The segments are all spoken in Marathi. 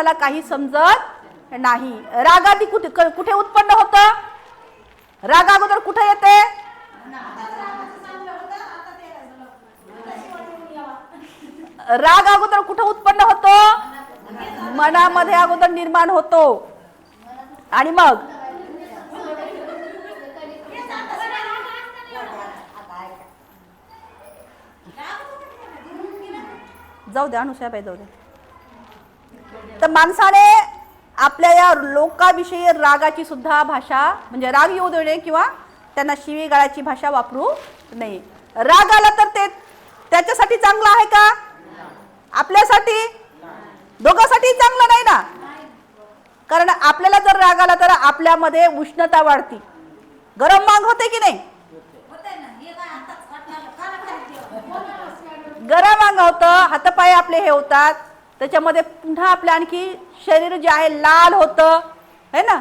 त्याला काही समजत नाही. राग आधी कुठे उत्पन्न होतं? राग अगोदर कुठे येते? राग अगोदर कुठे उत्पन्न होतो? मनामध्ये अगोदर निर्माण होतो. आणि मग जाऊ द्या अनुषाबाई, जाऊ द्या. तर माणसाने आपल्या या लोकाविषयी रागाची सुद्धा भाषा, म्हणजे राग येऊ देणे किंवा त्यांना शिवीगाळाची भाषा वापरू नये. राग आला तर ते त्याच्यासाठी चांगलं आहे का? आपल्यासाठी, दोघांसाठी चांगलं नाही ना. कारण आपल्याला जर राग आला तर आपल्यामध्ये उष्णता वाढती, गरम मांग होते की नाही? गरम अंग होतं, हातपाय आपले हे होतात, त्याच्यामध्ये पुन्हा आपले आणखी शरीर जे आहे लाल होतं, है ना.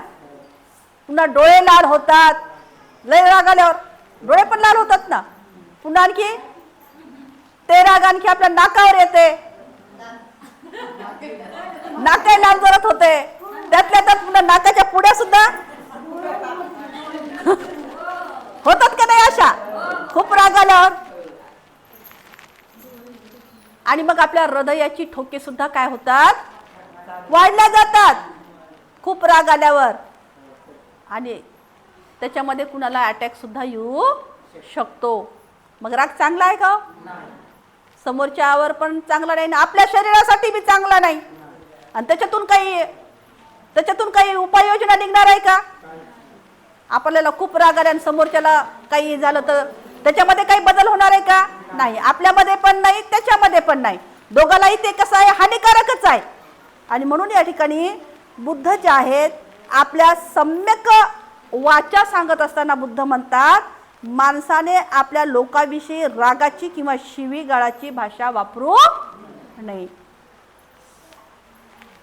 पुन्हा डोळे लाल होतात, लय राग आल्यावर डोळे पण लाल होतात ना. पुन्हा आणखी ते राग आणखी आपल्या नाकावर येते, नाक लाल जरत होते, त्यातल्या त्यात पुन्हा नाकाच्या पुढ्या सुद्धा होतात का नाही अशा खूप राग आल्यावर. आणि मग आपल्या हृदयाची ठोके सुद्धा काय होतात? वाढल्या जातात खूप राग आल्यावर. आणि त्याच्यामध्ये कुणाला अटॅक सुद्धा येऊ शकतो. मग राग चांगला आहे का? समोरच्यावर पण चांगला नाही, आपल्या शरीरासाठी बी चांगला नाही. आणि त्याच्यातून काही उपाययोजना निघणार आहे का? आपल्याला खूप राग आला आणि समोरच्याला काही झालं तर त्याच्यामध्ये काही बदल होणार आहे का? नाही. आपल्यामध्ये पण नाही, त्याच्यामध्ये पण नाही. दोघांनाही ते कसं आहे? हानिकारकच आहे. आणि म्हणून या ठिकाणी बुद्ध जे आहेत आपल्या सम्यक वाचा सांगत असताना बुद्ध म्हणतात, माणसाने आपल्या लोकांविषयी रागाची किंवा शिवीगाळाची भाषा वापरू नये.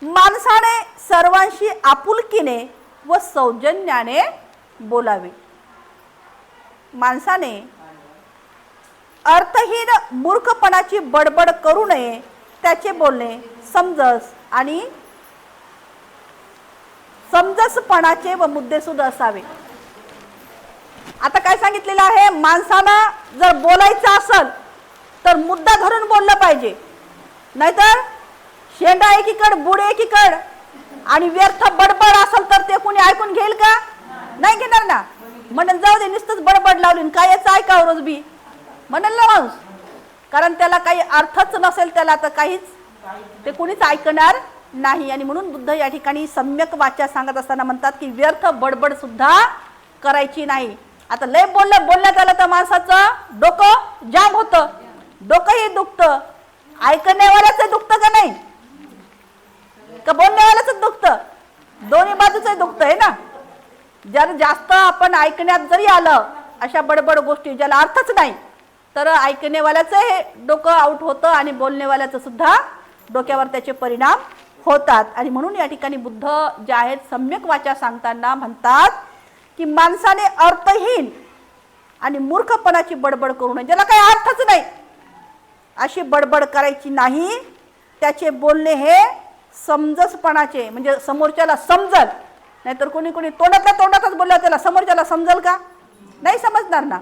माणसाने सर्वांशी आपुलकीने व सौजन्याने बोलावे. माणसाने अर्थहीन मूर्खपणाची बडबड करू नये. त्याचे बोलणे समंजसपणाचे व मुद्देसूद असावे. आता काय सांगितलेलं आहे? माणसाला जर बोलायचं असेल तर मुद्दा धरून बोललं पाहिजे, नाहीतर शेंडा एकीकड बुड एकीकड आणि व्यर्थ बडबड असेल तर ते कोणी ऐकून घेईल का? नाही घेणार ना. म्हणून जाऊ दे, नुसतंच बडबड लावली, काय याचं ऐकावं रोज बी म्हणाल ना माणूस. कारण त्याला काही अर्थच नसेल, त्याला तर काहीच ते कोणीच ऐकणार नाही. आणि म्हणून बुद्ध या ठिकाणी सम्यक वाचा सांगत असताना म्हणतात की व्यर्थ बडबड सुद्धा करायची नाही. आता लय बोलण्यात आलं तर माणसाचं डोकं जाम होतं, डोकंही दुखतं. ऐकण्यावाल्याचं दुखतं का नाही? का बोलण्यावाल्याच दुखतं? दोन्ही बाजूचं दुखतं आहे ना. जर जास्त आपण ऐकण्यात जरी आलं अशा बडबड गोष्टी ज्याला अर्थच नाही, तर ऐकण्यावाल्याचं हे डोकं आउट होतं आणि बोलण्यावाल्याचं सुद्धा डोक्यावर त्याचे परिणाम होतात. आणि म्हणून या ठिकाणी बुद्ध जे आहेत सम्यक वाचा सांगताना म्हणतात की माणसाने अर्थहीन आणि मूर्खपणाची बडबड करू नये. ज्याला काही अर्थच नाही अशी बडबड करायची नाही. त्याचे बोलणे हे समंजसपणाचे, म्हणजे समोरच्याला समजल. नाहीतर कोणी तोंडातच बोललं त्याला समोरच्याला समजल का? नाही समजणार ना.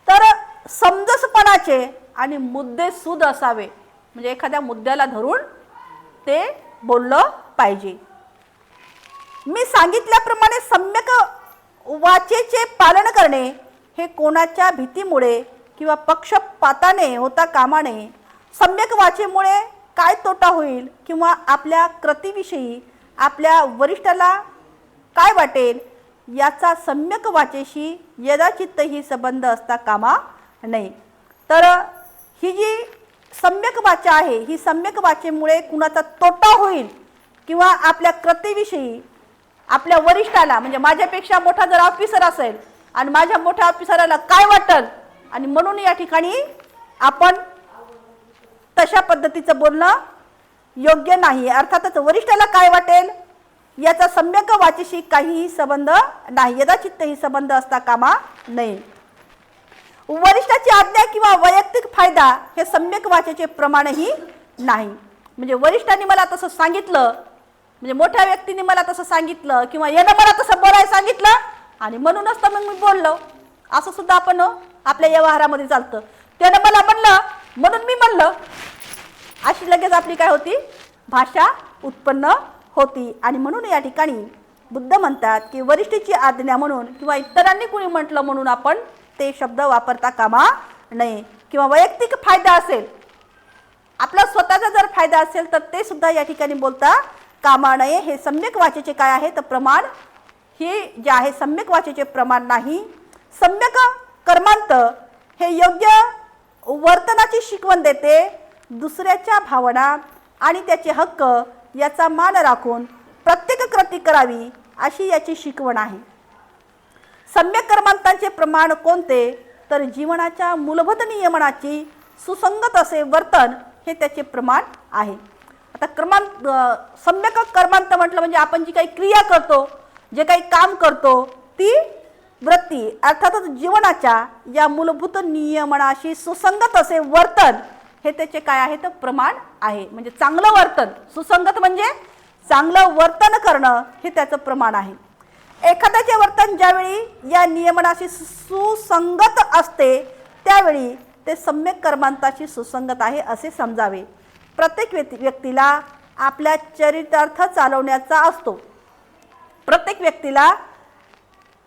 तर समंजसपणाचे आणि मुद्देसूद असावे, म्हणजे एखाद्या मुद्द्याला धरून ते बोललं पाहिजे. मी सांगितल्याप्रमाणे सम्यक वाचेचे पालन करणे हे कोणाच्या भीतीमुळे किंवा पक्षपाताने होता कामा नये. सम्यक वाचेमुळे काय तोटा होईल किंवा आपल्या कृतीविषयी आपल्या वरिष्ठाला काय वाटेल याचा सम्यक वाचेशी यदाचित्तही संबंध असता कामा नये. तर ही जी सम्यक वाचा आहे, ही सम्यक वाचेमुळे कुणाचा तोटा होईल किंवा आपल्या कृतीविषयी आपल्या वरिष्ठाला, म्हणजे माझ्यापेक्षा मोठा जर ऑफिसर असेल आणि माझ्या मोठ्या ऑफिसराला काय वाटेल, आणि म्हणून या ठिकाणी आपण तशा पद्धतीचं बोलणं योग्य नाही. अर्थातच वरिष्ठाला काय वाटेल याचा सम्यक वाचेशी काहीही संबंध नाही, यदाचित्तही संबंध असता कामा नये. वरिष्ठाची आज्ञा किंवा वैयक्तिक फायदा हे सम्यक वाचेचे प्रमाणही नाही. म्हणजे वरिष्ठांनी मला तसं सांगितलं, म्हणजे मोठ्या व्यक्तीने मला तसं सांगितलं किंवा यानं मला तसं बोलायला सांगितलं आणि म्हणूनच तर मग मी बोललो, असं सुद्धा आपण आपल्या व्यवहारामध्ये चालतं. त्यानं मला म्हणलं म्हणून मी म्हणलं, अशी लगेच आपली काय होती, भाषा उत्पन्न होती. आणि म्हणून या ठिकाणी बुद्ध म्हणतात की वरिष्ठीची आज्ञा म्हणून किंवा इतरांनी कुणी म्हटलं म्हणून आपण ते शब्द वापरता कामा नये. किंवा वैयक्तिक फायदा असेल, आपला स्वतःचा जर फायदा असेल तर ते सुद्धा या ठिकाणी बोलता कामा नये. हे सम्यक वाचेचे काय आहे तर प्रमाण, हे जे आहे सम्यक वाचेचे प्रमाण नाही. सम्यक कर्मांत हे योग्य वर्तनाची शिकवण देते. दुसऱ्याच्या भावना आणि त्याचे हक्क याचा मान राखून प्रत्येक कृती करावी अशी याची शिकवण आहे. सम्यक कर्मांतांचे प्रमाण कोणते तर जीवनाच्या मूलभूत नियमनाची सुसंगत असे वर्तन हे त्याचे प्रमाण आहे. आता सम्यक कर्मांत म्हटलं म्हणजे आपण जी काही क्रिया करतो, जे काही काम करतो, ती वृत्ती अर्थातच जीवनाच्या या मूलभूत नियमनाशी सुसंगत असे वर्तन हे त्याचे काय आहे तर प्रमाण आहे. म्हणजे चांगलं वर्तन, सुसंगत म्हणजे चांगलं वर्तन करणं हे त्याचं प्रमाण आहे. एखाद्याचे वर्तन ज्यावेळी या नियमनाशी सुसंगत असते त्यावेळी ते सम्यक कर्मांताशी सुसंगत आहे असे समजावे. प्रत्येक व्यक्तीला आपल्या चरितार्थ चालवण्याचा असतो. प्रत्येक व्यक्तीला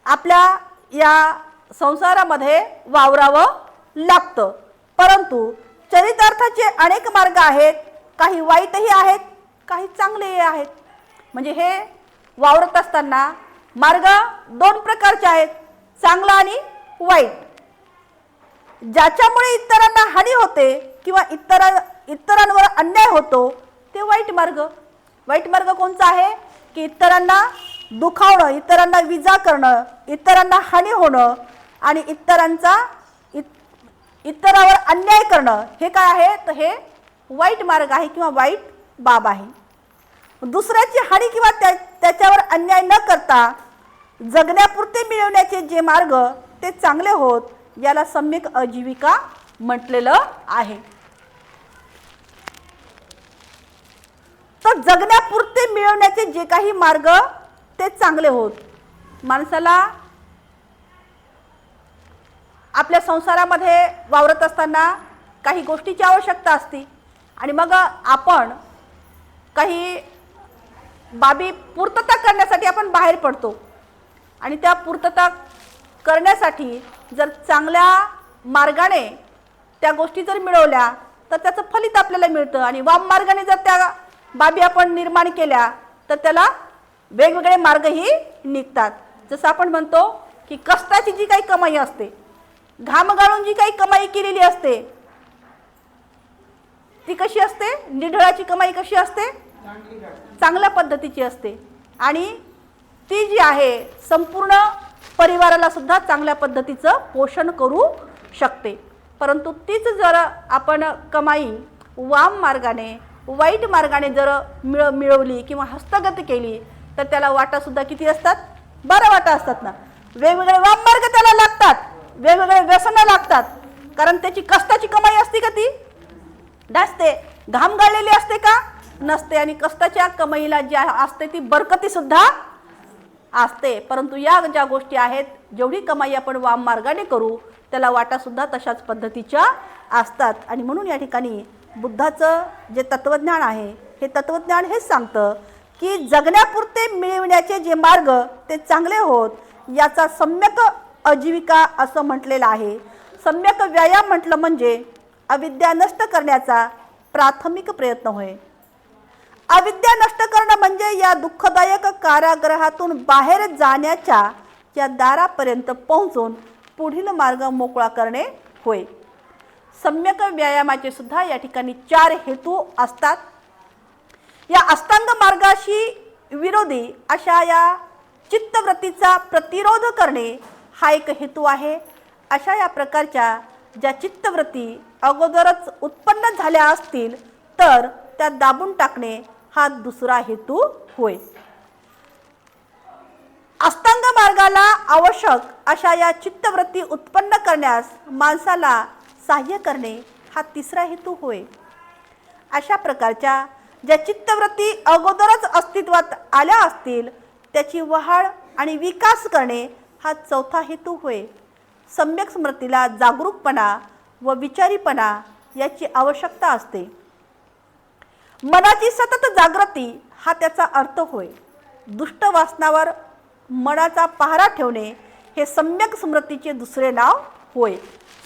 आपल्या या संसारामध्ये वावरावं लागतं, परंतु चरितार्थाचे अनेक मार्ग आहेत. काही वाईटही आहेत, काही चांगलेही आहेत. म्हणजे हे वावरत असताना मार्ग दोन प्रकारचे आहेत, चांगला आणि वाईट. ज्याच्यामुळे इतरांना हानी होते किंवा इतरांवर अन्याय होतो ते वाईट मार्ग. वाईट मार्ग कोणता आहे की इतरांना दुखावणं, इतरांना विजा करणं, इतरांना हानी होणं आणि इतरावर अन्याय करणं, हे काय आहे तर हे वाईट मार्ग आहे किंवा वाईट बाब आहे. दुसऱ्याची हानी किंवा त्याच्यावर अन्याय न करता जगण्यापुरते मिळवण्याचे जे मार्ग ते चांगले होत, याला सम्यक आजीविका म्हटलेलं आहे. तर जगण्यापुरते मिळवण्याचे जे काही मार्ग ते चांगले होत. माणसाला आपल्या संसारामध्ये वावरत असताना काही गोष्टीची आवश्यकता असते आणि मग आपण काही बाबी पूर्तता करण्यासाठी आपण बाहेर पडतो आणि त्या पूर्तता करण्यासाठी जर चांगल्या मार्गाने त्या गोष्टी जर मिळवल्या तर त्याचं फलित आपल्याला मिळतं आणि वाम मार्गाने जर त्या बाबी आपण निर्माण केल्या तर त्याला वेगवेगळे मार्गही निघतात. जसं आपण म्हणतो की कष्टाची जी काही कमाई असते, घाम गाळून जी काही कमाई केलेली असते ती कशी असते, निढळाची कमाई कशी असते, चांगल्या पद्धतीची असते आणि ती जी आहे संपूर्ण परिवाराला सुद्धा चांगल्या पद्धतीचं पोषण करू शकते. परंतु तीच जर आपण कमाई वाम मार्गाने, वाईट मार्गाने जर मिळवली किंवा हस्तगत केली तर त्याला वाटा सुद्धा किती असतात, 12 वाटा असतात ना. वेगवेगळे वाम मार्ग त्याला लागतात, वेगवेगळे व्यसनं लागतात, कारण त्याची कष्टाची कमाई असते का ती नसते, घाम गाळलेली असते का नसते आणि कष्टाच्या कमाईला जी असते ती बरकती सुद्धा असते. परंतु या ज्या गोष्टी आहेत, जेवढी कमाई आपण वाम मार्गाने करू त्याला वाटा सुद्धा तशाच पद्धतीच्या असतात. आणि म्हणून या ठिकाणी बुद्धाचं जे तत्वज्ञान आहे हे तत्वज्ञान हेच सांगतं की जगण्यापुरते मिळवण्याचे जे मार्ग ते चांगले होत, याचा सम्यक आजीविका असं म्हटलेलं आहे. सम्यक व्यायाम म्हटलं म्हणजे अविद्या नष्ट करण्याचा प्राथमिक प्रयत्न होय. अविद्या नष्ट करणं म्हणजे या दुःखदायक कारागृहातून बाहेर जाण्याच्या या दारापर्यंत पोहोचून पुढील मार्ग मोकळा करणे होय. सम्यक व्यायामाचे सुद्धा या ठिकाणी 4 हेतू असतात. या अष्टांग मार्गाशी विरोधी अशा या चित्तवृत्तीचा प्रतिरोध करणे हा एक हेतू आहे. अशा या प्रकारच्या ज्या चित्तवृत्ती अगोदरच उत्पन्न झाल्या असतील तर त्या दाबून टाकणे हा दुसरा हेतू होय. अष्टांग मार्गाला आवश्यक अशा या चित्तवृत्ती उत्पन्न करण्यास माणसाला सहाय्य करणे हा तिसरा हेतू होय. अशा प्रकारच्या ज्या चित्तवृत्ती अगोदरच अस्तित्वात आल्या असतील त्याची वहाळ आणि विकास करणे हा चौथा हेतू होय. सम्यक स्मृतीला जागरूकपणा व विचारीपणा याची आवश्यकता असते. मनाची सतत जागृती हा त्याचा अर्थ होय. दुष्ट वासनावर मनाचा पहारा ठेवणे हे सम्यक स्मृतीचे दुसरे नाव होय.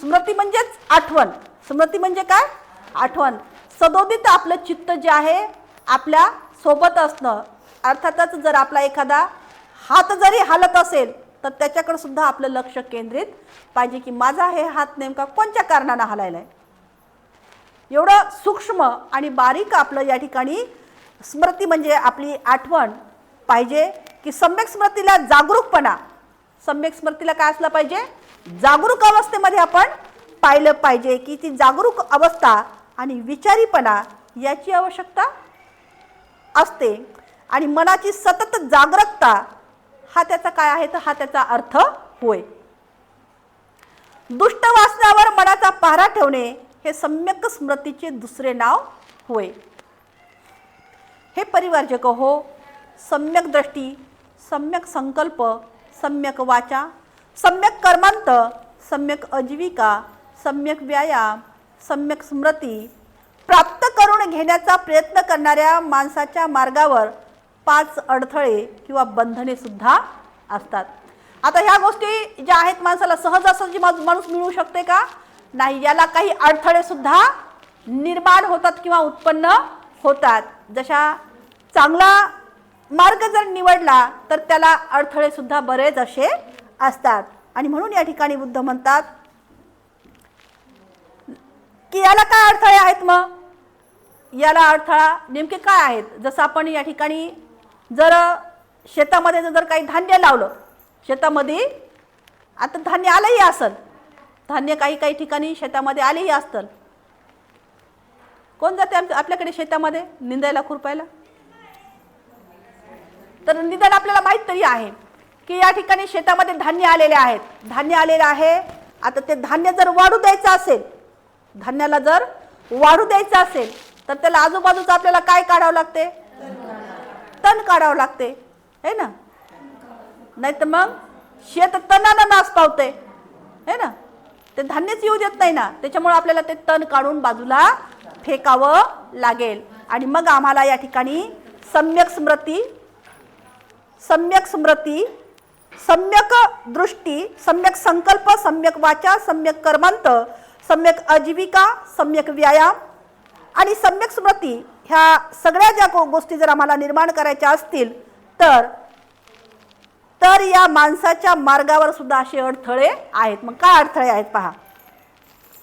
स्मृती म्हणजेच आठवण. स्मृती म्हणजे काय? आठवण. सदोदित आपलं चित्त जे आहे आपल्या सोबत असणं. अर्थातच जर आपला एखादा हात जरी हालत असेल तर त्याच्याकडे सुद्धा आपलं लक्ष केंद्रित पाहिजे की माझा हे हात नेमका कोणत्या कारणाने हलायला आहे. एवढं सूक्ष्म आणि बारीक आपलं या ठिकाणी स्मृती म्हणजे आपली आठवण पाहिजे की सम्यक स्मृतीला जागरूकपणा. सम्यक स्मृतीला काय असलं पाहिजे? जागरूक अवस्थेमध्ये आपण पाहिलं पाहिजे की ती जागरूक अवस्था आणि विचारीपणा याची आवश्यकता असते. आणि मनाची सतत जागरूकता हा त्याचा काय आहे तर हा त्याचा अर्थ होय. दुष्ट वासनावर मनाचा पहारा ठेवणे हे सम्यक स्मृतीचे दुसरे नाव होय. हे परिवारजक हो, सम्यक दृष्टी, सम्यक संकल्प, सम्यक वाचा, सम्यक कर्मांत, सम्यक आजीविका, सम्यक व्यायाम, सम्यक स्मृती प्राप्त करून घेण्याचा प्रयत्न करणाऱ्या माणसाच्या मार्गावर 5 अडथळे किंवा बंधने सुद्धा असतात. आता ह्या गोष्टी ज्या आहेत माणसाला सहजासहजी माणूस मिळू शकते का? नाही. याला काही अडथळे सुद्धा निर्माण होतात किंवा उत्पन्न होतात. जशा चांगला मार्ग जर निवडला तर त्याला अडथळे सुद्धा बरेच असे असतात. आणि म्हणून या ठिकाणी बुद्ध म्हणतात की याला काय अडथळे आहेत. मग याला अडथळा नेमके काय आहेत? जसं आपण या ठिकाणी जर शेतामध्ये जर काही धान्य लावलं, शेतामध्ये आता धान्य आलंही असेल, धान्य काही काही ठिकाणी शेतामध्ये आलेही असतं. कोण जाते आपल्याकडे शेतामध्ये निंदायला खुरपायला? तर निदान आपल्याला माहीत तरी आहे की या ठिकाणी शेतामध्ये धान्य आलेले आहेत. धान्य आलेलं आहे. आता ते धान्य जर वाढू द्यायचं असेल, धान्याला जर वाढू द्यायचं असेल तर त्याला आजूबाजूचं आपल्याला काय काढावं लागते? तण काढावं लागते, है ना? नाही तर मग शेत तणानं नाश पावते, है ना? ते धान्यच येऊ देत नाही ना. त्याच्यामुळे आपल्याला ते तण काढून बाजूला फेकावं लागेल. आणि मग आम्हाला या ठिकाणी सम्यक स्मृती, सम्यक स्मृती, सम्यक दृष्टी, सम्यक संकल्प, सम्यक वाचा, सम्यक कर्मांत, सम्यक आजीविका, सम्यक व्यायाम आणि सम्यक स्मृती ह्या सगळ्या ज्या गोष्टी जर आम्हाला निर्माण करायच्या असतील तर या माणसाच्या मार्गावर सुद्धा असे अडथळे आहेत. मग काय अडथळे आहेत पहा.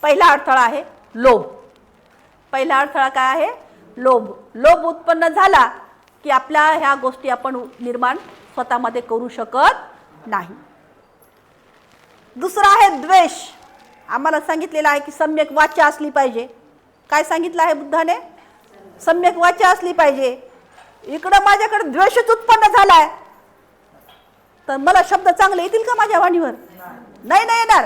पहिला अडथळा आहे लोभ. पहिला अडथळा काय आहे? लोभ. लोभ उत्पन्न झाला की आपल्या ह्या गोष्टी आपण निर्माण स्वतःमध्ये करू शकत नाही. दुसरा आहे द्वेष. आम्हाला सांगितलेलं आहे की सम्यक वाचा असली पाहिजे. काय सांगितलं आहे बुद्धाने? सम्यक वाचा असली पाहिजे. इकडं माझ्याकडे द्वेषच उत्पन्न झालाय तर मला शब्द चांगले येतील का माझ्या वाणीवर? नाही येणार.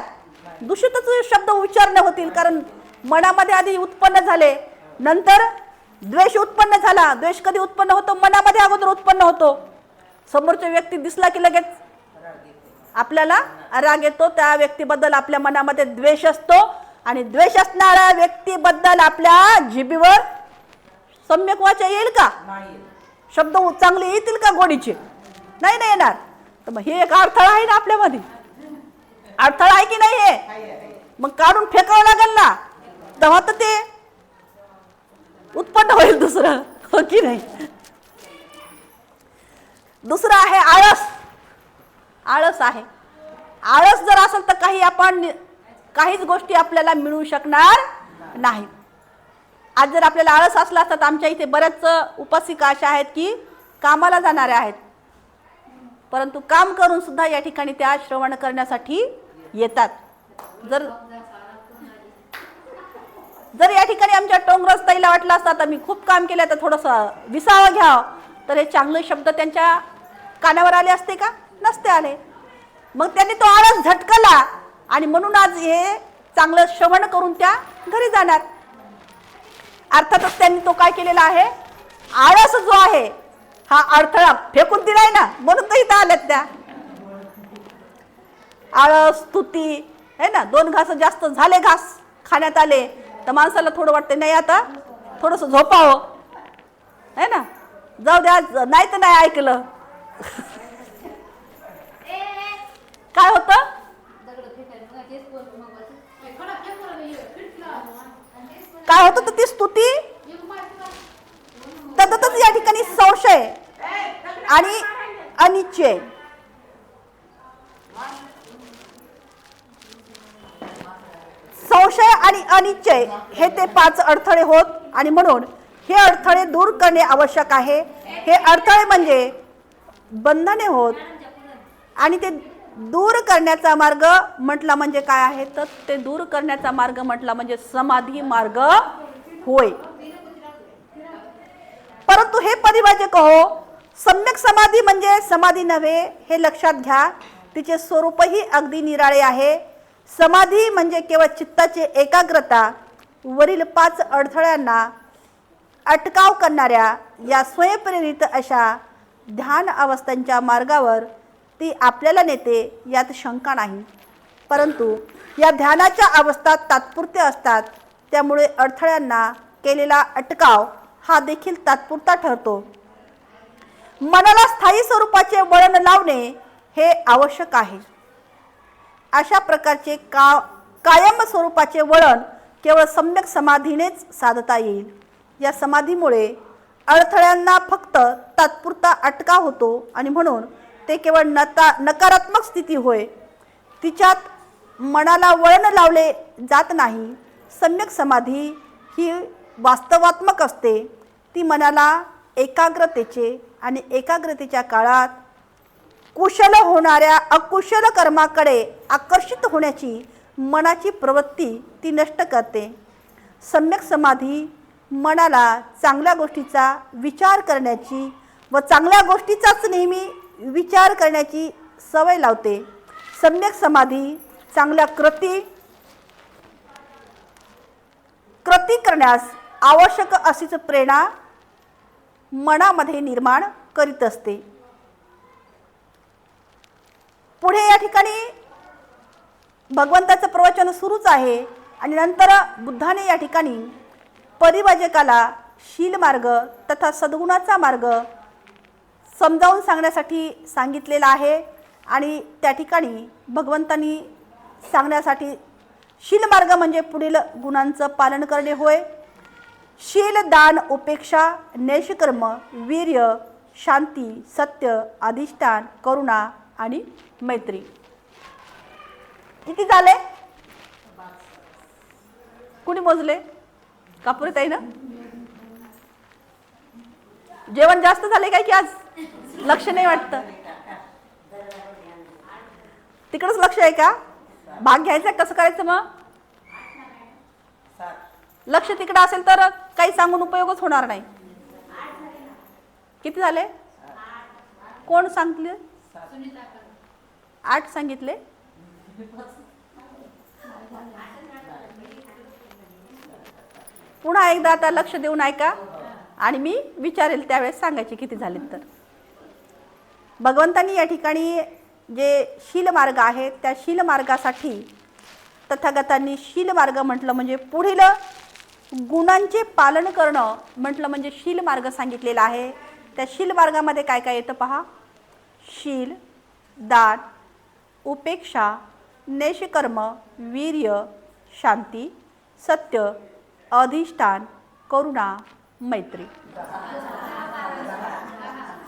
दूषितच शब्द उच्चारणं होतील. कारण मनामध्ये आधी उत्पन्न झाले, नंतर द्वेष उत्पन्न झाला. द्वेष कधी उत्पन्न होतो? मनामध्ये अगोदर उत्पन्न होतो. समोरचा व्यक्ती दिसला की लगेच आपल्याला राग येतो. त्या व्यक्तीबद्दल आपल्या मनामध्ये द्वेष असतो आणि द्वेष असणाऱ्या व्यक्तीबद्दल आपल्या जिभेवर सम्यक वाचा येईल का? शब्द चांगले येतील का गोडीचे? नाही येणार. तर मग हे एक अडथळा आहे ना आपल्यामध्ये. अडथळा आहे की नाही? हे मग काढून फेकावं लागेल ना, तेव्हा तर ते उत्पन्न होईल दुसरं, हो की नाही? दुसरं आहे आळस. आळस आहे. आळस जर असेल तर काहीच गोष्टी आपल्याला मिळू शकणार नाही. आज जर आपल्याला आळस असला तर आमच्या इथे बऱ्याच उपासिका अशा आहेत की कामाला जाणाऱ्या आहेत, परंतु काम करून सुद्धा या ठिकाणी त्या श्रवण करण्यासाठी येतात. जर या ठिकाणी आमच्या टोंगरस ताईला वाटलं असतं तर मी खूप काम केलं तर थोडंसं विसावं घ्यावं, तर हे चांगले शब्द त्यांच्या कानावर आले असते का? नसते आले. मग त्यांनी तो आळस झटकला आणि म्हणून आज हे चांगलं श्रवण करून त्या घरी जाणार. अर्थातच त्यांनी तो काय केलेला आहे? आळस जो आहे हा अडथळा फेकून दिलाय ना, म्हणून तर इथं आल्यात त्या. आळस, स्तुती है ना, 2 घास जास्त झाले, घास खाण्यात आले तर माणसाला थोडं वाटतं नाही आता थोडस झोपावं है ना, जाऊ द्या नाही तर नाही ऐकलं. काय होतं? काय होतं तर ती स्तुती. तसंच या ठिकाणी संशय आणि अनिश्चय. संशय आणि अनिश्चय हे ते 5 अडथळे होत आणि म्हणून हे अडथळे दूर करणे आवश्यक आहे. हे अडथळे म्हणजे बंधने होत आणि ते दूर करण्याचा मार्ग म्हटला म्हणजे काय आहे तर ते दूर करण्याचा मार्ग म्हटला म्हणजे समाधी मार्ग होय. परंतु हे परिभाषक हो, सम्यक समाधी म्हणजे समाधी नव्हे हे लक्षात घ्या. तिचे स्वरूपही अगदी निराळे आहे. समाधी म्हणजे केवळ चित्ताची एकाग्रता. वरील 5 अडथळ्यांना अटकाव करणाऱ्या या स्वयंप्रेरित अशा ध्यान अवस्थांच्या मार्गावर ती आपल्याला नेते यात शंका नाही. परंतु या ध्यानाच्या अवस्था तात्पुरत्या असतात. त्यामुळे अडथळ्यांना केलेला अटकाव हा देखील तात्पुरता ठरतो. मनाला स्थायी स्वरूपाचे वळण लावणे हे आवश्यक आहे. अशा प्रकारचे कायम स्वरूपाचे वळण केवळ सम्यक समाधीनेच साधता येईल. या समाधीमुळे अडथळ्यांना फक्त तात्पुरता अटकाव होतो आणि म्हणून ते केवळ नकारात्मक स्थिती होय. तिच्यात मनाला वळण लावले जात नाही. सम्यक समाधी ही वास्तवात्मक असते. ती मनाला एकाग्रतेचे आणि एकाग्रतेच्या काळात कुशल होणाऱ्या अकुशल कर्माकडे आकर्षित होण्याची मनाची प्रवृत्ती ती नष्ट करते. सम्यक समाधी मनाला चांगल्या गोष्टीचा विचार करण्याची व चांगल्या गोष्टीचाच नेहमी विचार करण्याची सवय लावते. सम्यक समाधी चांगल्या कृती करण्यास आवश्यक अशीच प्रेरणा मनामध्ये निर्माण करीत असते. पुढे या ठिकाणी भगवंताचं प्रवचन सुरूच आहे आणि नंतर बुद्धाने या ठिकाणी परिभाषकाला शील मार्ग तथा सद्गुणाचा मार्ग समजावून सांगण्यासाठी सांगितलेला आहे. आणि त्या ठिकाणी भगवंतांनी सांगण्यासाठी शील मार्ग म्हणजे पुढील गुणांचं पालन करणे होय. शील, दान, उपेक्षा, नैष्कर्म, वीर्य, शांती, सत्य, अधिष्ठान, करुणा आणि मैत्री. किती झाले? कुणी मोजले? कापुरीताई ना? जेवण जास्त झाले काय की आज? लक्ष नाही वाटतं. तिकडच लक्ष आहे का? भाग घ्यायचा कसं करायचं मग? लक्ष तिकडे असेल तर काही सांगून उपयोगच होणार नाही. किती झाले? कोण सांगितले? 8 सांगितले. पुन्हा एकदा आता लक्ष देऊन ऐका आणि मी विचारेल त्यावेळेस सांगायचे किती झाले. तर भगवंतांनी या ठिकाणी जे शील मार्ग आहे त्या शील मार्गासाठी तथागतांनी शील मार्ग म्हटलं म्हणजे पुढील गुणांचे पालन करणं म्हटलं म्हणजे शील मार्ग सांगितलेला आहे. त्या शील मार्गामध्ये काय काय येतं पहा. शील, दान, उपेक्षा, नैष्कर्म, वीर्य, शांती, सत्य, अधिष्ठान, करुणा, मैत्री.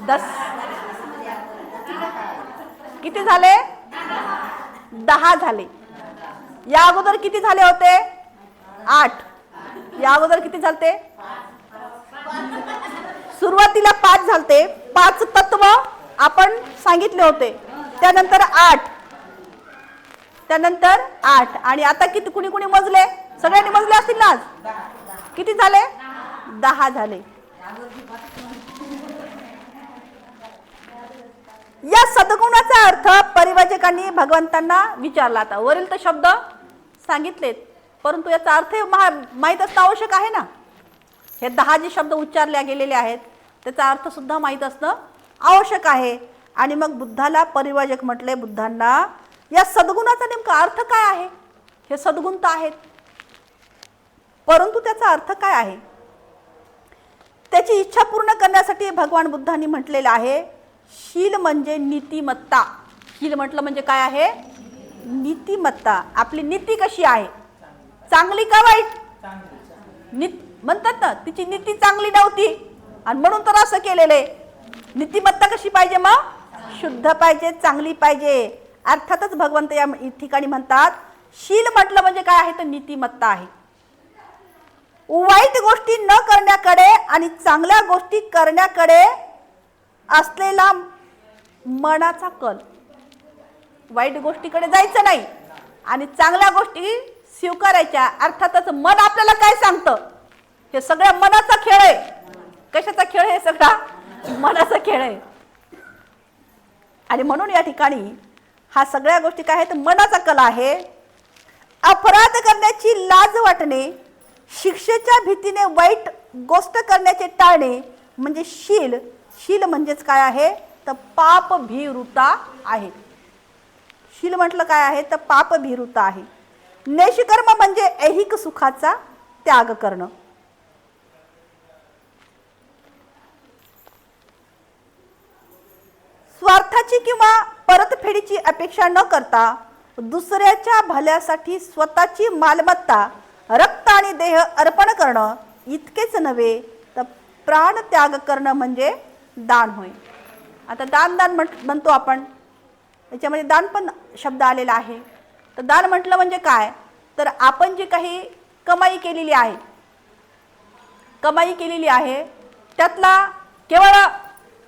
10 किती झाले? 10 झाले. या अगोदर किती झाले होते? 8. या अगोदर किती झालते? सुरुवातीला 5 झालते. 5 तत्व आपण सांगितले होते. त्यानंतर 8, त्यानंतर 8 आणि आता किती कुणी कुणी मोजले? सगळ्यांनी मोजले असतील ना आज? किती झाले? 10 झाले. या सद्गुणाचा अर्थ परिभाषकांनी भगवंतांना विचारला. आता वरील तर शब्द सांगितलेत परंतु याचा अर्थ माहीत असणं आवश्यक आहे ना. हे 10 जे शब्द उच्चारले गेलेले आहेत त्याचा अर्थ सुद्धा माहीत असणं आवश्यक आहे. आणि मग बुद्धाला परिव्राजक म्हटले. बुद्धांना या सद्गुणाचा नेमका अर्थ काय आहे? हे सद्गुण तर आहेत, परंतु त्याचा अर्थ काय आहे? त्याची इच्छा पूर्ण करण्यासाठी भगवान बुद्धांनी म्हटलेलं आहे, शील म्हणजे नीतिमत्ता. शील म्हटलं म्हणजे काय आहे? नीतिमत्ता. आपली नीती कशी आहे? चांगली का वाईट? म्हणतात ना, तिची नीती चांगली नव्हती आणि म्हणून तर असं केलेलं आहे. नीतिमत्ता कशी पाहिजे? मग शुद्ध पाहिजे, चांगली पाहिजे. अर्थातच भगवंत या ठिकाणी म्हणतात, शील म्हटलं म्हणजे काय आहे? तर नीतिमत्ता आहे. वाईट गोष्टी न करण्याकडे आणि चांगल्या गोष्टी करण्याकडे असलेला मनाचा कल. वाईट गोष्टीकडे जायचं नाही आणि चांगल्या गोष्टी स्वीकारायच्या. अर्थातच मन आपल्याला काय सांगतं? हे सगळ्या मनाचा खेळ आहे. कशाचा खेळ? हे सगळा मनाचा खेळ आहे. आणि म्हणून या ठिकाणी हा सगळ्या गोष्टी काय आहेत? मनाचा कल आहे. अपराध करण्याची लाज वाटणे, शिक्षेच्या भीतीने वाईट गोष्ट करण्याचे टाळणे म्हणजे शील. शील म्हणजेच काय आहे? तर पापभीरुता आहे. शील म्हटलं काय आहे? तर पापभीरुता आहे. नैष्कर्म म्हणजे ऐहिक सुखाचा त्याग करणं. स्वार्थाची किंवा परतफेडीची अपेक्षा न करता दुसऱ्याच्या भल्यासाठी स्वतःची मालमत्ता, रक्त आणि देह अर्पण करणं इतकेच नव्हे तर प्राण त्याग करणं म्हणजे दान होय. आता दान म्हणतो आपण, याच्यामध्ये दान पण शब्द आलेला आहे. तर दान म्हटलं म्हणजे काय? तर आपण जी काही कमाई केलेली आहे त्यातला केवळ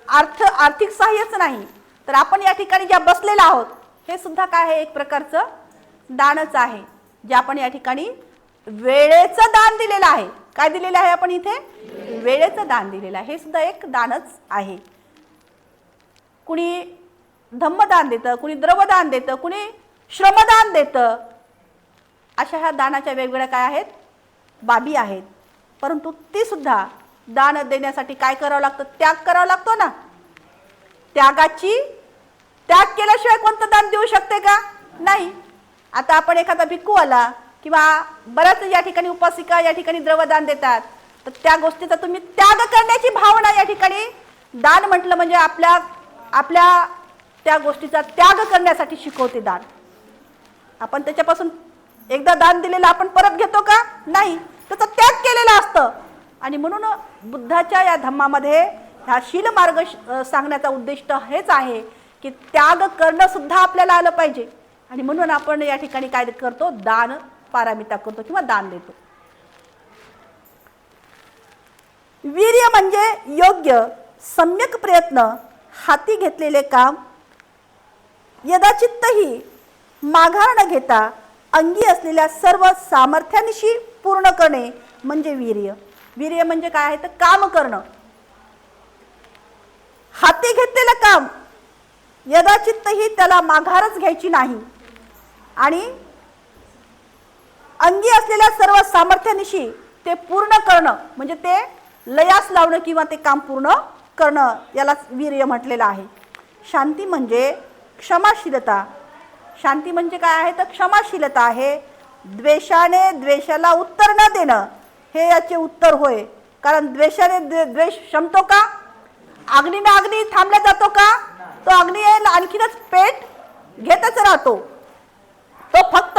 आर्थिक सहाय्यच नाही, तर आपण या ठिकाणी ज्या बसलेला आहोत हे सुद्धा काय आहे? एक प्रकारचं दानच आहे. जे आपण या ठिकाणी वेळेचं दान दिलेलं आहे. काय दिलेलं आहे आपण इथे? वेळेचं दान दिलेलं आहे. हे सुद्धा एक दानच आहे. कुणी धम्मदान देतं, कुणी द्रवदान देतं, कुणी श्रमदान देतं. अशा ह्या दानाच्या वेगवेगळ्या काय आहेत? बाबी आहेत. परंतु ती सुद्धा दान देण्यासाठी काय करावं लागतं? त्याग करावा लागतो ना. त्याग केल्याशिवाय कोणतं दान देऊ शकते का? नाही. आता आपण एखादा भिक्खू आला किंवा बऱ्याच या ठिकाणी उपासिका या ठिकाणी द्रवदान देतात, तर त्या गोष्टीचा तुम्ही त्याग करण्याची भावना या ठिकाणी दान म्हटलं म्हणजे आपल्या त्या गोष्टीचा त्याग करण्यासाठी शिकवते दान. आपण त्याच्यापासून एकदा दान दिलेलं आपण परत घेतो का? नाही. त्याचा त्याग केलेला असतं. आणि म्हणून बुद्धाच्या या धम्मामध्ये ह्या शील मार्ग सांगण्याचा उद्दिष्ट हेच आहे की त्याग करणं सुद्धा आपल्याला आलं पाहिजे. आणि म्हणून आपण या ठिकाणी काय करतो? दान पारामिता करतो किंवा दान देतो. वीर्य म्हणजे योग्य सम्यक प्रयत्न, हाती घेतलेले काम यदाचित्तही माघार न घेता अंगी असलेल्या सर्व सामर्थ्यानिशी पूर्ण करणे म्हणजे वीर्य. वीर्य म्हणजे काय आहे? तर काम करणं. हाती घेतलेलं काम यदाचित्तही त्याला माघारच घ्यायची नाही आणि अंगी असलेल्या सर्व सामर्थ्यानिशी ते पूर्ण करणं म्हणजे ते लयास लावणं किंवा ते काम पूर्ण करणं, याला वीर्य म्हटलेलं आहे. शांती म्हणजे क्षमाशीलता. शांती म्हणजे काय आहे? तर क्षमाशीलता आहे. द्वेषाने द्वेषाला उत्तर न देणं हे याचे उत्तर होय. कारण द्वेषाने द्वेष शमतो का? अग्नीने अग्नी थांबला जातो का? तो अग्नी आणखीनच पेट घेतच राहतो. तो फक्त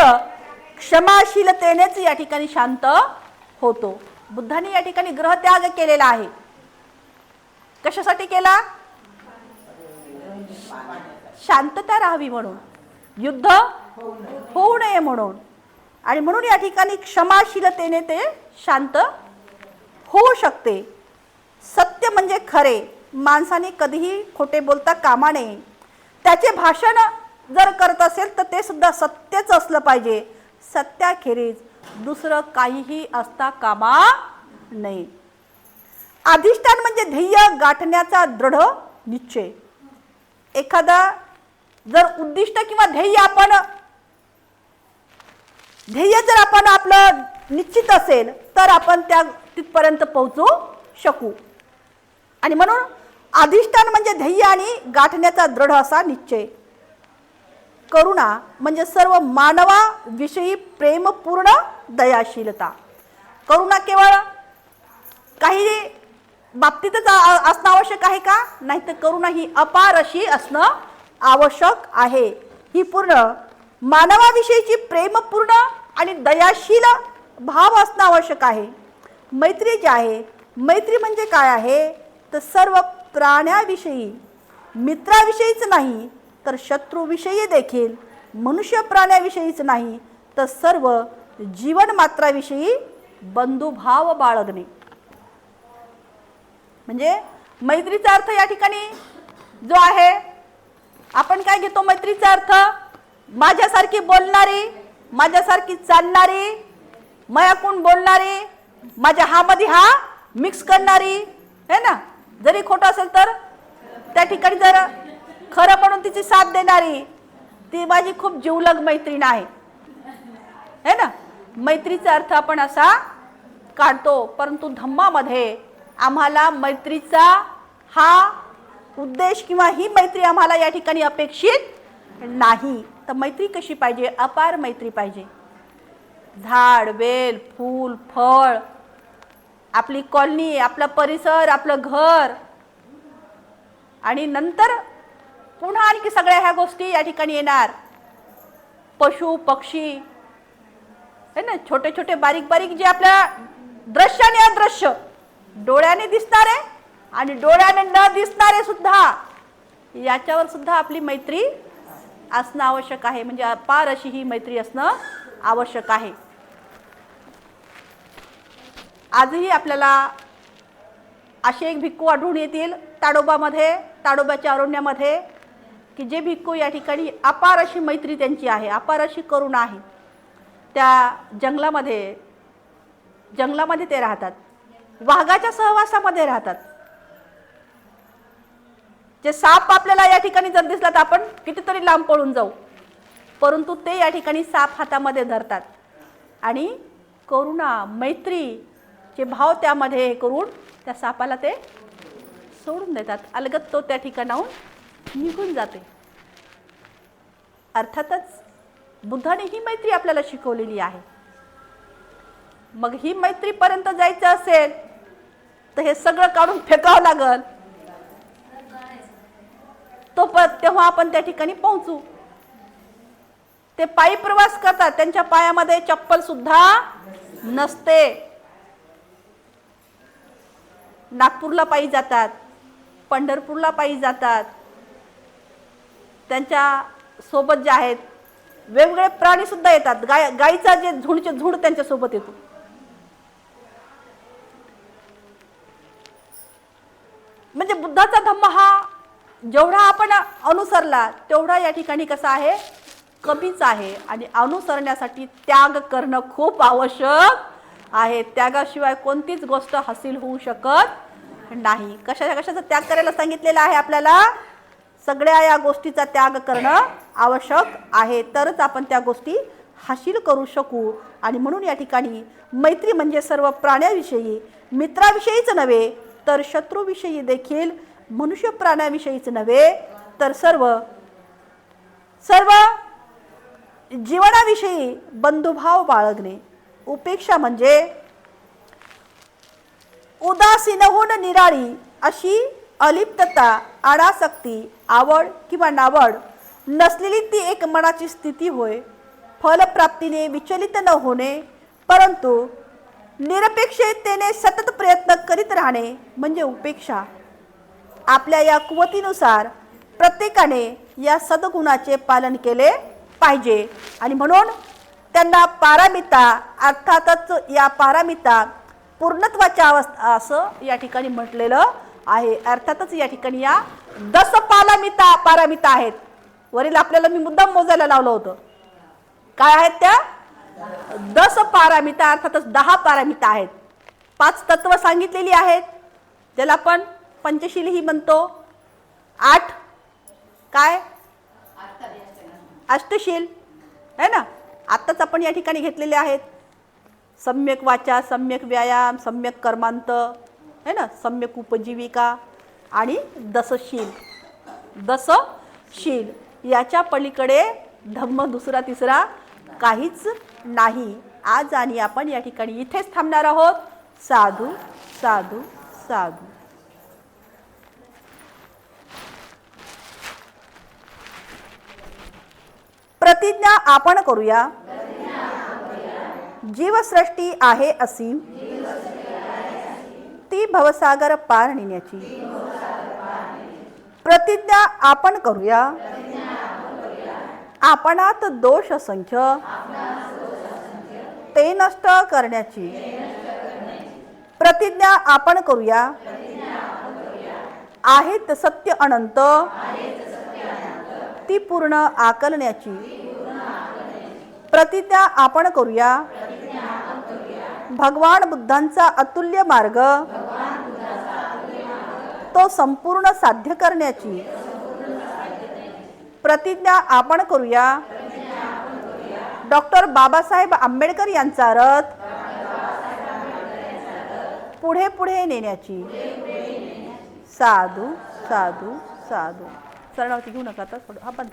क्षमाशीलतेनेच या ठिकाणी शांत होतो. बुद्धांनी या ठिकाणी ग्रहत्याग केलेला आहे. कशासाठी केला? शांतता राहावी म्हणून, युद्ध होऊ नये म्हणून. आणि म्हणून या ठिकाणी क्षमाशीलतेने ते शांत होऊ शकते. सत्य म्हणजे खरे. माणसाने कधीही खोटे बोलता कामा नये. त्याचे भाषण जर करत असेल तर ते सुद्धा सत्यच असलं पाहिजे. सत्याखेरीज दुसरं काहीही असता कामा नये. अधिष्ठान म्हणजे ध्येय गाठण्याचा दृढ निश्चय. एखादा जर उद्दिष्ट किंवा ध्येय जर आपण आपलं निश्चित असेल तर आपण त्या तिथपर्यंत पोहोचू शकू. आणि म्हणून अधिष्ठान म्हणजे ध्येय आणि गाठण्याचा दृढ असा निश्चय. करुणा म्हणजे सर्व मानवाविषयी प्रेमपूर्ण दयाशीलता. करुणा केवळ काही बाबतीतच असणं आवश्यक आहे का? नाही, तर करुणा ही अपार अशी असणं आवश्यक आहे. ही पूर्ण मानवाविषयीची प्रेमपूर्ण आणि दयाशील भाव असणं आवश्यक आहे. मैत्री जी आहे, मैत्री म्हणजे काय आहे तर सर्व प्राण्याविषयी, मित्राविषयीच नाही तर शत्रूविषयी देखील, मनुष्य प्राण्याविषयीच नाही तर सर्व जीवनमात्राविषयी बंधुभाव बाळगणे. म्हणजे मैत्रीचा अर्थ या ठिकाणी जो आहे, आपण काय घेतो मैत्रीचा अर्थ? माझ्यासारखी बोलणारी, माझ्यासारखी चालणारी, मयाकून बोलणारी, माझ्या हा मध्ये हा मिक्स करणारी, है ना. जरी खोटं असेल तर त्या ठिकाणी जर खरं म्हणून तिची साथ देणारी, ती माझी खूप जिवलग मैत्रीण आहे, है ना. मैत्रीचा अर्थ आपण असा काढतो, परंतु धम्मामध्ये आम्हाला मैत्रीचा हा उद्देश किंवा ही मैत्री आम्हाला या ठिकाणी अपेक्षित नाही. तर मैत्री कशी पाहिजे? अपार मैत्री पाहिजे. झाड, वेल, फूल, फळ, आपली कॉलनी, आपला परिसर, आपलं घर, आणि नंतर पुन्हा आणखी सगळ्या ह्या गोष्टी या ठिकाणी येणार. पशु पक्षी, है ना, छोटे छोटे बारीक बारीक जे आपल्या दृश्य आणि अदृश्य, डोळ्याने दिसणारे आणि डोळ्याने न दिसणारे सुद्धा, याच्यावर सुद्धा आपली मैत्री असणं आवश्यक आहे. म्हणजे अपार अशी ही मैत्री असणं आवश्यक आहे. आजही आपल्याला असे एक भिक्खू आढळून येतील ताडोबामध्ये, ताडोबाच्या अरण्यामध्ये, की जे भिक्खू या ठिकाणी अपार अशी मैत्री त्यांची आहे, अपार अशी करुणा आहे. त्या जंगलामध्ये ते राहतात, वाघाच्या सहवासामध्ये राहतात. जे साप आपल्याला या ठिकाणी जर दिसला तर आपण कितीतरी लांब पळून जाऊ, परंतु ते या ठिकाणी साप हातामध्ये धरतात आणि करुणा, मैत्रीचे भाव त्यामध्ये हे करून त्या सापाला ते सोडून देतात. अलगत तो त्या ठिकाणाहून निघून जाते. अर्थातच बुद्धाने ही मैत्री आपल्याला शिकवलेली आहे. मग ही मैत्रीपर्यंत जायचं असेल तर हे सगळं काढून फेकावं लागल, तेव्हा आपण त्या ठिकाणी पोहोचू. ते पायी प्रवास करतात, त्यांच्या पायामध्ये चप्पल सुद्धा नसते. नागपूरला पायी जातात, पंढरपूरला पायी जातात. त्यांच्या सोबत जे आहेत वेगवेगळे प्राणी सुद्धा येतात. गायीचा जे झुंड त्यांच्या सोबत येतो. म्हणजे बुद्धाचा धम्म हा जेवढा आपण अनुसरला तेवढा या ठिकाणी कसा आहे, कमीच आहे. आणि अनुसरण्यासाठी त्याग करणं खूप आवश्यक आहे. त्यागाशिवाय कोणतीच गोष्ट हासिल होऊ शकत नाही. कशाचा त्याग करायला सांगितलेला आहे आपल्याला? सगळ्या या गोष्टीचा त्याग करणं आवश्यक आहे, तरच आपण त्या गोष्टी हासिल करू शकू. आणि म्हणून या ठिकाणी मैत्री म्हणजे सर्व प्राण्याविषयी, मित्राविषयीच नव्हे तर शत्रूविषयी देखील, मनुष्य प्राण्याविषयीच नव्हे तर सर्व जीवनाविषयी बंधुभाव बाळगणे. उपेक्षा म्हणजे उदासीनहून निराळी अशी अलिप्तता, अनासक्ती, आवड किंवा नावड नसलेली ती एक मनाची स्थिती होय. फलप्राप्तीने विचलित न होणे, परंतु निरपेक्षतेने सतत प्रयत्न करीत राहणे म्हणजे उपेक्षा. आपल्या या कुवतीनुसार प्रत्येकाने या सद्गुणाचे पालन केले पाहिजे. आणि म्हणून त्यांना पारमिता, अर्थातच या पारमिता पूर्णत्वाच्या अवस्था असं या ठिकाणी म्हटलेलं आहे. अर्थातच या ठिकाणी या 10 पारमिता आहेत. वरील आपल्याला मी मुद्दाम मोजायला लावलं होतं. काय आहेत त्या? 10 पारमिता, अर्थातच 10 पारमिता आहेत. 5 तत्व सांगितलेली आहेत, ज्याला आपण पंचशीलही म्हणतो. 8 काय? अष्टशील, है ना. आत्ताच आपण या ठिकाणी घेतलेले आहेत. सम्यक वाचा, सम्यक व्यायाम, सम्यक कर्मांत, है ना, सम्यक उपजीविका, आणि दसशील. दसशील याच्या पलीकडे धम्म दुसरा तिसरा काहीच नाही. आज आणि आपण या ठिकाणी इथेच थांबणार आहोत. साधू साधू साधू. प्रतिज्ञा आपण करूया. जीवसृष्टी आहे असीम, ती भवसागर पार नेण्याची. प्रतिज्ञा आपण करूया. आपणात दोष असंख्य, ते नष्ट करण्याची. प्रतिज्ञा आपण करूया. आहेत सत्य अनंत, ती पूर्ण आकलण्याची. प्रतिज्ञा आपण करूया. भगवान बुद्धांचा अतुल्य मार्ग, तो संपूर्ण साध्य करण्याची. प्रतिज्ञा आपण करूया. डॉक्टर बाबासाहेब आंबेडकर यांचा रथ पुढे पुढे नेण्याची. साधू साधू साधू. शरणार्थी घेऊ नका आता. हा बंद.